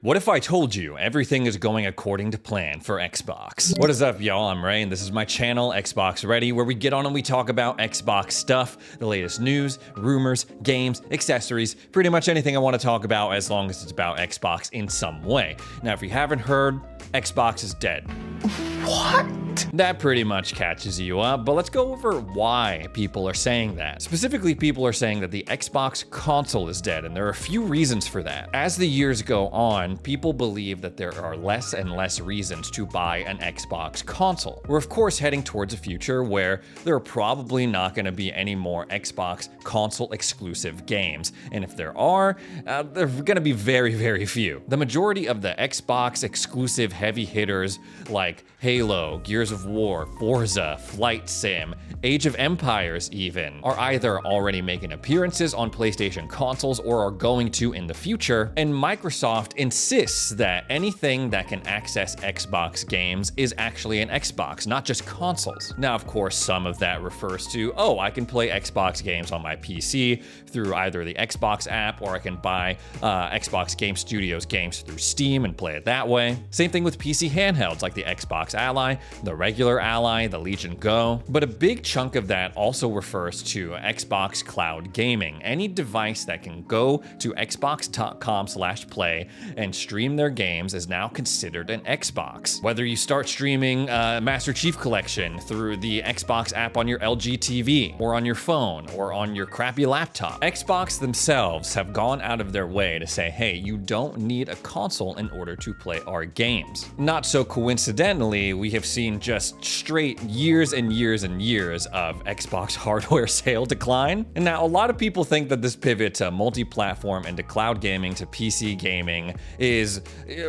What if I told you everything is going according to plan for Xbox? What is up, y'all? I'm Ray, and this is my channel, Xbox Ready, where we get on and we talk about Xbox stuff, the latest news, rumors, games, accessories, pretty much anything I want to talk about as long as it's about Xbox in some way. Now, if you haven't heard, Xbox is dead. What? That pretty much catches you up, but let's go over why people are saying that. Specifically, people are saying that the Xbox console is dead, and there are a few reasons for that. As the years go on, people believe that there are less and less reasons to buy an Xbox console. We're of course heading towards a future where there are probably not going to be any more Xbox console exclusive games, and if there are, they're going to be very, very few. The majority of the Xbox exclusive heavy hitters like Halo, Gears of War, Forza, Flight Sim, Age of Empires even, are either already making appearances on PlayStation consoles or are going to in the future, and Microsoft insists that anything that can access Xbox games is actually an Xbox, not just consoles. Now, of course, some of that refers to, oh, I can play Xbox games on my PC through either the Xbox app, or I can buy Xbox Game Studios games through Steam and play it that way. Same thing with PC handhelds like the Xbox Ally, the regular Ally, the Legion Go. But a big chunk of that also refers to Xbox Cloud Gaming. Any device that can go to xbox.com/play and stream their games is now considered an Xbox. Whether you start streaming Master Chief Collection through the Xbox app on your LG TV, or on your phone, or on your crappy laptop, Xbox themselves have gone out of their way to say, hey, you don't need a console in order to play our games. Not so coincidentally, we have seen just straight years and years and years of Xbox hardware sale decline. And now a lot of people think that this pivot to multi-platform and to cloud gaming to PC gaming is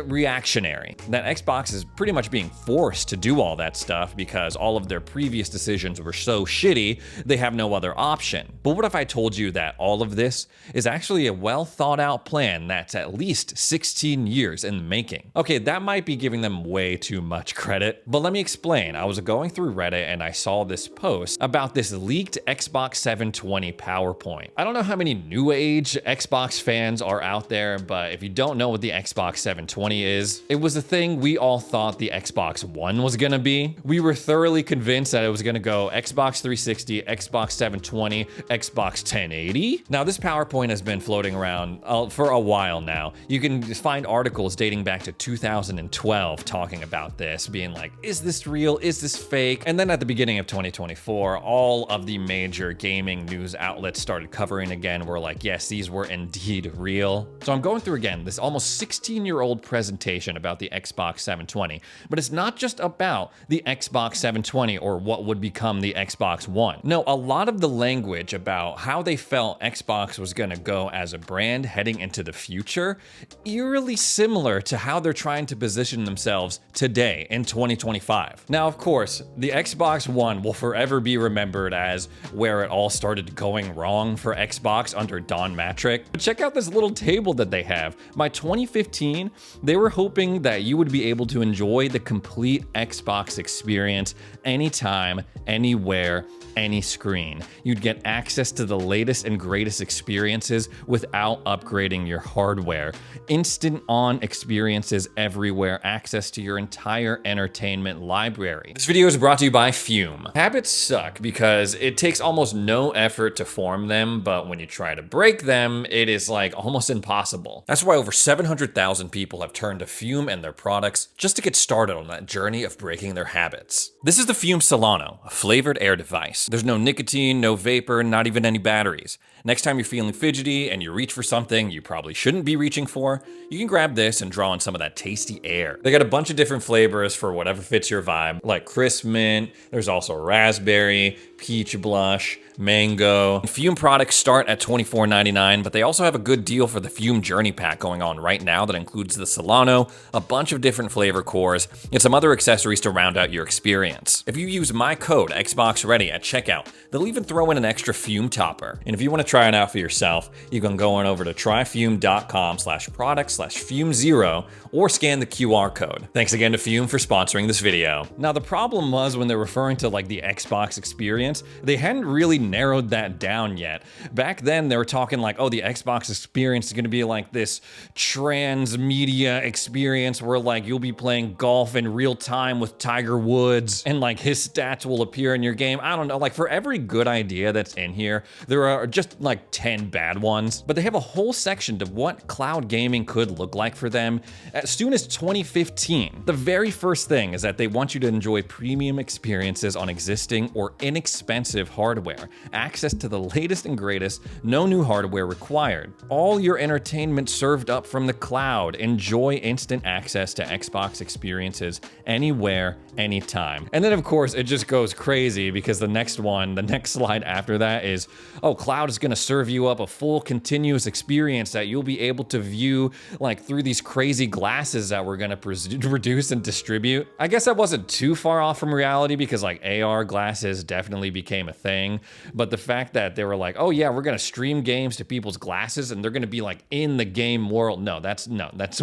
reactionary. That Xbox is pretty much being forced to do all that stuff because all of their previous decisions were so shitty, they have no other option. But what if I told you that all of this is actually a well thought out plan that's at least 16 years in the making? Okay, that might be giving them way too much credit, but let me explain. I was going through Reddit and I saw this post about this leaked Xbox 720 PowerPoint. I don't know how many new age Xbox fans are out there, but if you don't know what the Xbox 720 is, it was a thing we all thought the Xbox One was gonna be. We were thoroughly convinced that it was gonna go Xbox 360, Xbox 720, Xbox 1080. Now, this PowerPoint has been floating around for a while now. You can find articles dating back to 2012 talking about this, being like, is this real? Is this fake? And then at the beginning of 2024, all of the major gaming news outlets started covering again. We're like, yes, these were indeed real. So I'm going through again this almost 16-year-old presentation about the Xbox 720, but it's not just about the Xbox 720 or what would become the Xbox One. No, a lot of the language about how they felt Xbox was gonna go as a brand heading into the future, eerily similar to how they're trying to position themselves today in 2025. Now, of course, the Xbox One will forever be remembered as where it all started going wrong for Xbox under Don Matrick. But check out this little table that they have. By 2015, they were hoping that you would be able to enjoy the complete Xbox experience anytime, anywhere, any screen. You'd get access to the latest and greatest experiences without upgrading your hardware. Instant on experiences everywhere, access to your entire entertainment library. This video is brought to you by Fume. Habits suck because it takes almost no effort to form them, but when you try to break them, it is like almost impossible. That's why over 700,000 people have turned to Fume and their products just to get started on that journey of breaking their habits. This is the Fume Solano, a flavored air device. There's no nicotine, no vapor, not even any batteries. Next time you're feeling fidgety and you reach for something you probably shouldn't be reaching for, you can grab this and draw on some of that tasty air. They got a bunch of different flavors for whatever fits your vibe, like crisp mint, there's also raspberry, peach blush, mango. Fume products start at $24.99, but they also have a good deal for the Fume Journey Pack going on right now that includes the Solano, a bunch of different flavor cores, and some other accessories to round out your experience. If you use my code XboxReady at checkout, they'll even throw in an extra Fume topper. And if you want to try it out for yourself, you can go on over to tryfume.com/product/fume0 or scan the QR code. Thanks again to Fume for sponsoring this video. Now, the problem was when they're referring to like the Xbox experience, they hadn't really narrowed that down yet. Back then, they were talking like, oh, the Xbox experience is going to be like this transmedia experience where like you'll be playing golf in real time with Tiger Woods and like his stats will appear in your game. I don't know, like for every good idea that's in here, there are just like 10 bad ones. But they have a whole section of what cloud gaming could look like for them as soon as 2015. The very first thing is that they want you to enjoy premium experiences on existing or inexpensive hardware, access to the latest and greatest, no new hardware required. All your entertainment served up from the cloud. Enjoy instant access to Xbox experiences anywhere, anytime. And then of course it just goes crazy because the next slide after that is, oh, cloud is gonna serve you up a full continuous experience that you'll be able to view like through these crazy glasses that we're gonna produce and distribute. I guess that wasn't too far off from reality because like AR glasses definitely became a thing. But the fact that they were like, oh yeah, we're gonna stream games to people's glasses and they're gonna be like in the game world. No, that's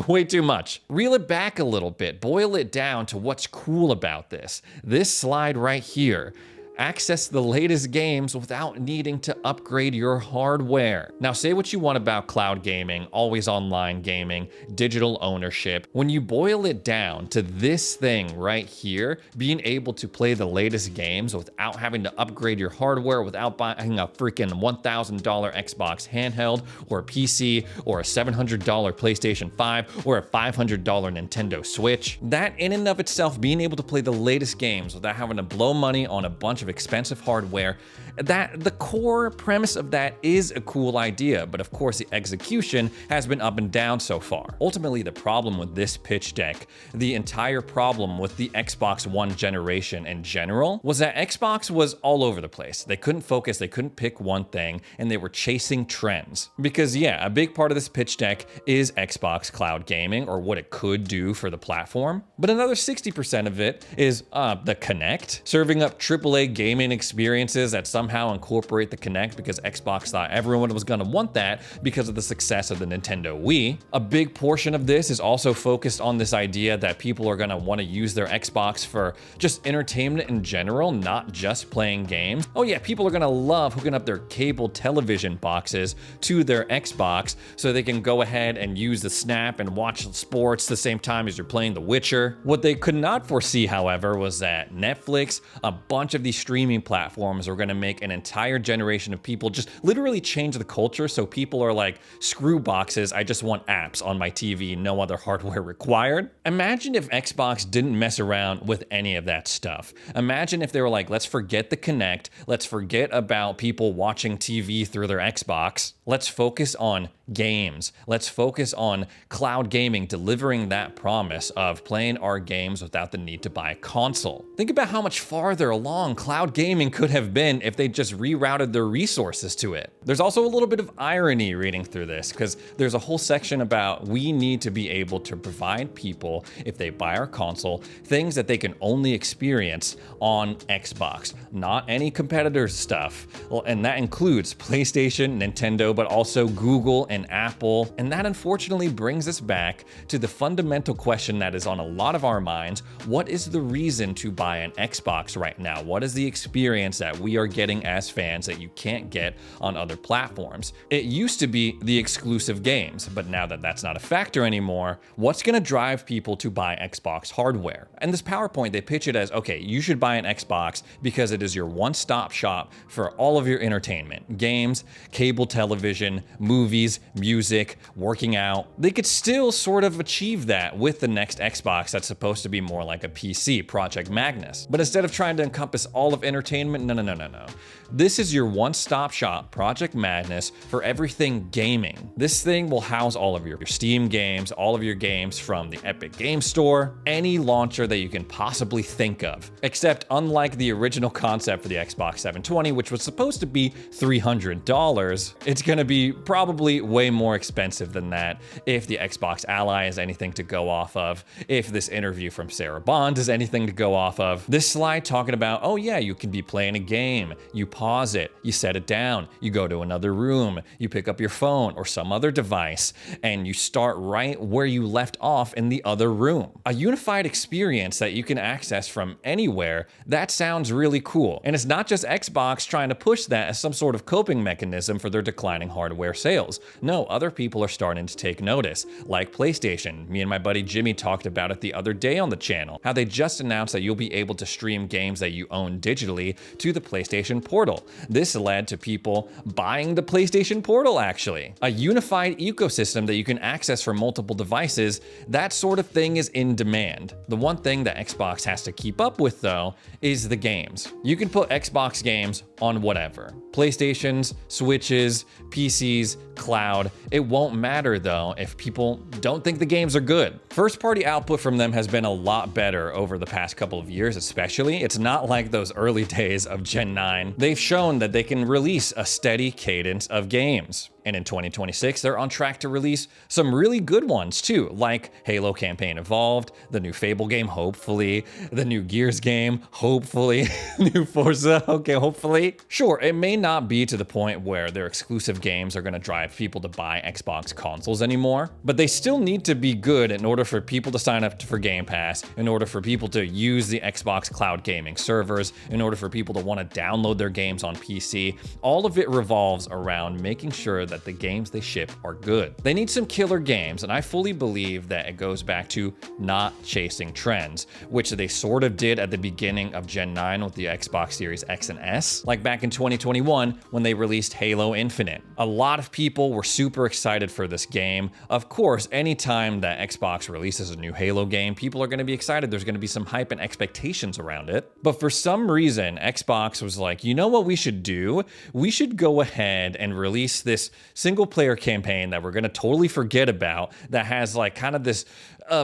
way too much. Reel it back a little bit, boil it down to what's cool about this. This slide right here. Access the latest games without needing to upgrade your hardware. Now, say what you want about cloud gaming, always online gaming, digital ownership. When you boil it down to this thing right here, being able to play the latest games without having to upgrade your hardware, without buying a freaking $1,000 Xbox handheld or a PC or a $700 PlayStation 5 or a $500 Nintendo Switch. That in and of itself, being able to play the latest games without having to blow money on a bunch of expensive hardware, that the core premise of that is a cool idea, but of course the execution has been up and down so far. Ultimately, the problem with this pitch deck, the entire problem with the Xbox One generation in general, was that Xbox was all over the place. They couldn't focus, they couldn't pick one thing, and they were chasing trends. Because yeah, a big part of this pitch deck is Xbox cloud gaming, or what it could do for the platform, but another 60% of it is the Kinect, serving up AAA gaming experiences that somehow incorporate the Kinect because Xbox thought everyone was gonna want that because of the success of the Nintendo Wii. A big portion of this is also focused on this idea that people are gonna wanna use their Xbox for just entertainment in general, not just playing games. Oh yeah, people are gonna love hooking up their cable television boxes to their Xbox so they can go ahead and use the Snap and watch sports the same time as you're playing The Witcher. What they could not foresee, however, was that Netflix, a bunch of these streaming platforms are going to make an entire generation of people just literally change the culture. So people are like, screw boxes, I just want apps on my TV, no other hardware required. Imagine if Xbox didn't mess around with any of that stuff. Imagine if they were like, let's forget the Kinect, let's forget about people watching TV through their Xbox. Let's focus on games. Let's focus on cloud gaming, delivering that promise of playing our games without the need to buy a console. Think about how much farther along cloud gaming could have been if they just rerouted their resources to it. There's also a little bit of irony reading through this because there's a whole section about we need to be able to provide people, if they buy our console, things that they can only experience on Xbox, not any competitors' stuff. Well, and that includes PlayStation, Nintendo, but also Google and Apple. And that unfortunately brings us back to the fundamental question that is on a lot of our minds. What is the reason to buy an Xbox right now? What is the experience that we are getting as fans that you can't get on other platforms? It used to be the exclusive games, but now that that's not a factor anymore, what's gonna drive people to buy Xbox hardware? And this PowerPoint, they pitch it as, okay, you should buy an Xbox because it is your one-stop shop for all of your entertainment. Games, cable television, movies, music, working out. They could still sort of achieve that with the next Xbox that's supposed to be more like a PC, Project Magnus. But instead of trying to encompass all of entertainment, no. This is your one-stop shop, Project Madness, for everything gaming. This thing will house all of your Steam games, all of your games from the Epic Game Store, any launcher that you can possibly think of. Except unlike the original concept for the Xbox 720, which was supposed to be $300, it's gonna be probably way more expensive than that if the Xbox Ally is anything to go off of, if this interview from Sarah Bond is anything to go off of. This slide talking about, oh yeah, you can be playing a game, you pause it, you set it down, you go to another room, you pick up your phone or some other device, and you start right where you left off in the other room. A unified experience that you can access from anywhere, that sounds really cool. And it's not just Xbox trying to push that as some sort of coping mechanism for their declining hardware sales. No, other people are starting to take notice, like PlayStation. Me and my buddy Jimmy talked about it the other day on the channel, how they just announced that you'll be able to stream games that you own digitally to the PlayStation Portal. This led to people buying the PlayStation Portal, actually. A unified ecosystem that you can access from multiple devices, that sort of thing is in demand. The one thing that Xbox has to keep up with, though, is the games. You can put Xbox games on whatever. PlayStations, Switches, PCs, cloud. It won't matter though if people don't think the games are good. First-party output from them has been a lot better over the past couple of years, especially. It's not like those early days of Gen 9. They've shown that they can release a steady cadence of games. And in 2026, they're on track to release some really good ones too, like Halo Campaign Evolved, the new Fable game, hopefully, the new Gears game, hopefully, new Forza, okay, hopefully. Sure, it may not be to the point where their exclusive games are going to drive people to buy Xbox consoles anymore, but they still need to be good in order for people to sign up for Game Pass, in order for people to use the Xbox cloud gaming servers, in order for people to want to download their games on PC. All of it revolves around making sure that the games they ship are good. They need some killer games, and I fully believe that it goes back to not chasing trends, which they sort of did at the beginning of Gen 9 with the Xbox Series X and S, like back in 2021 when they released Halo Infinite. A lot of people were super excited for this game. Of course, anytime that Xbox releases a new Halo game, people are going to be excited. There's going to be some hype and expectations around it. But for some reason, Xbox was like, you know what we should do? We should go ahead and release this single player campaign that we're going to totally forget about, that has like kind of this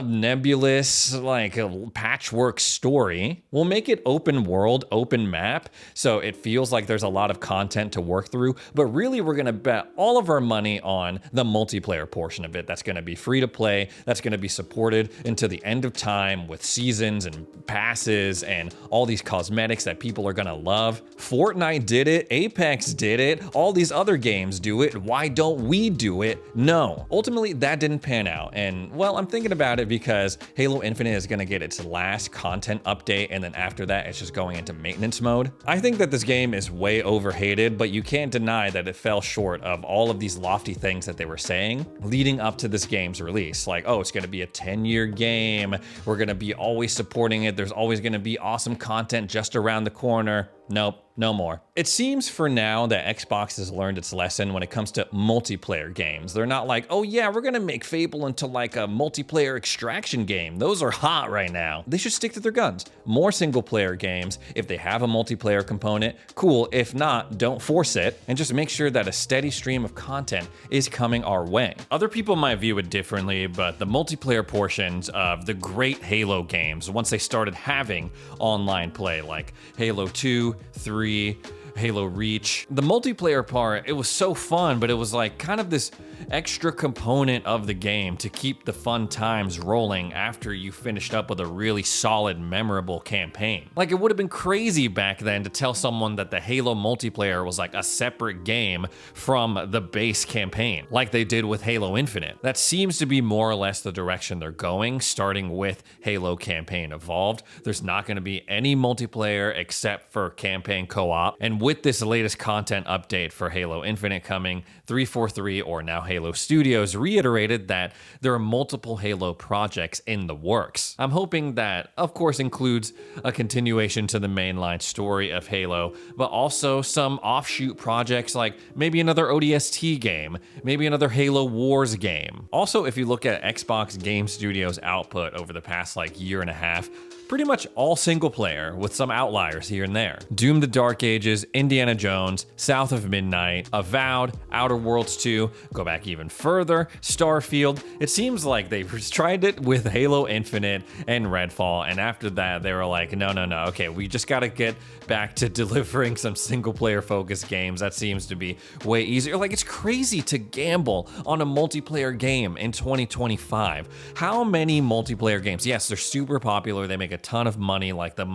nebulous, like a patchwork story. We'll make it open world, open map, so it feels like there's a lot of content to work through, but really we're gonna bet all of our money on the multiplayer portion of it. That's gonna be free to play, that's gonna be supported until the end of time with seasons and passes and all these cosmetics that people are gonna love. Fortnite did it, Apex did it, all these other games do it. Why don't we do it? No. Ultimately, that didn't pan out, and well, I'm thinking about it because Halo Infinite is going to get its last content update, and then after that it's just going into maintenance mode. I think that this game is way overhated, but you can't deny that it fell short of all of these lofty things that they were saying leading up to this game's release. Like, oh, it's going to be a 10-year game, we're going to be always supporting it, there's always going to be awesome content just around the corner. Nope, no more. It seems for now that Xbox has learned its lesson when it comes to multiplayer games. They're not like, oh yeah, we're gonna make Fable into like a multiplayer extraction game. Those are hot right now. They should stick to their guns. More single player games. If they have a multiplayer component, cool. If not, don't force it, and just make sure that a steady stream of content is coming our way. Other people might view it differently, but the multiplayer portions of the great Halo games, once they started having online play, like Halo 2, 3, Halo Reach. The multiplayer part, it was so fun, but it was like kind of this extra component of the game to keep the fun times rolling after you finished up with a really solid, memorable campaign. Like, it would have been crazy back then to tell someone that the Halo multiplayer was like a separate game from the base campaign, like they did with Halo Infinite. That seems to be more or less the direction they're going, starting with Halo Campaign Evolved. There's not going to be any multiplayer except for campaign co-op, and with this latest content update for Halo Infinite coming, 343, or now Halo Studios, reiterated that there are multiple Halo projects in the works. I'm hoping that, of course, includes a continuation to the mainline story of Halo, but also some offshoot projects like maybe another ODST game, maybe another Halo Wars game. Also, if you look at Xbox Game Studios' output over the past like year and a half, pretty much all single player with some outliers here and there. Doom the Dark Ages Indiana Jones, South of Midnight, Avowed, Outer Worlds 2, go back even further, Starfield. It seems like they tried it with Halo Infinite and Redfall, and after that they were like, no, okay, we just gotta get back to delivering some single-player focused games. That seems to be way easier. Like, it's crazy to gamble on a multiplayer game in 2025. How many multiplayer games? Yes, they're super popular. They make a ton of money, like the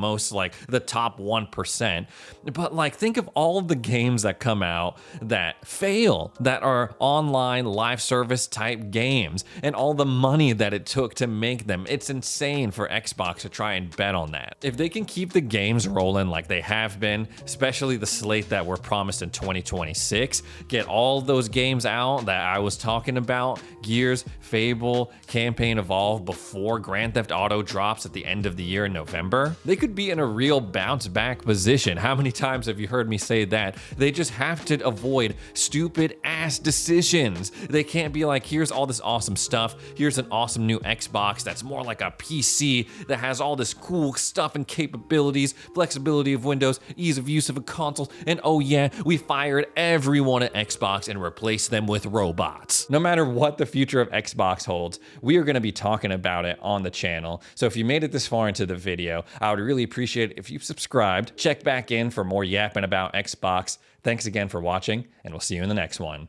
top 1%. But like, think of all of the games that come out that fail, that are online live service type games, and all the money that it took to make them. It's insane for Xbox to try and bet on that. If they can keep the games rolling like they have been, especially the slate that were promised in 2026, get all those games out that I was talking about, Gears, Fable, Campaign Evolve, before Grand Theft Auto drops at the end of the year in November, they could be in a real bounce back position. How many times have you heard me say that? They just have to avoid stupid ass decisions. They can't be like, here's all this awesome stuff, here's an awesome new Xbox that's more like a PC that has all this cool stuff and capabilities, flexibility of Windows, ease of use of a console, and oh yeah, we fired everyone at Xbox and replaced them with robots. No matter what the future of Xbox holds, we are going to be talking about it on the channel. So if you made it this far into the video, I would really appreciate it if you subscribed. Check back in for more yapping about Xbox. Thanks again for watching, and we'll see you in the next one.